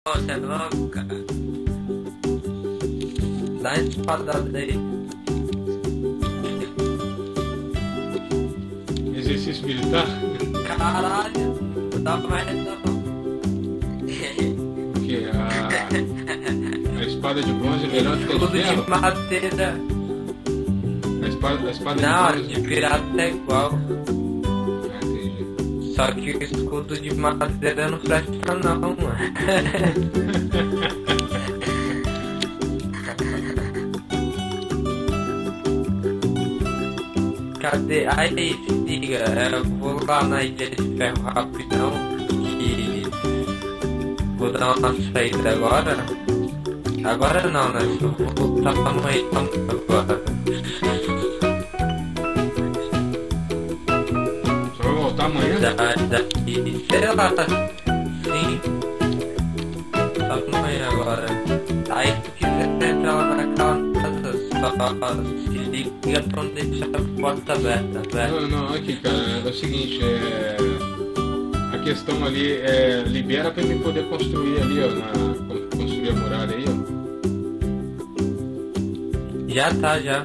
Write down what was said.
Você é louco, cara. Dá uma espadada aí. Exercício militar? Caralho, não dá mais não. Porque a espada de bronze é melhor do que a de Escudo ferro? de madeira. A espada Não, de bronze. de pirata é igual. Ah, entendi. Só que o escudo de madeira não presta não, mano. Cadê? Aí, se liga, eu vou lá na Ilha de Ferro rapidão e vou dar uma saída agora. Agora não, né? Eu vou voltar amanhã agora. Só vai voltar amanhã? Daqui, sei lá, sim, só amanhã agora. Aí se tu quiser entrar lá naquela casa, só se liga pra não deixar a porta aberta, velho. Não, aqui, cara, é o seguinte, a questão ali libera pra mim poder construir ali, ó, construir a muralha aí, ó. Já tá, já.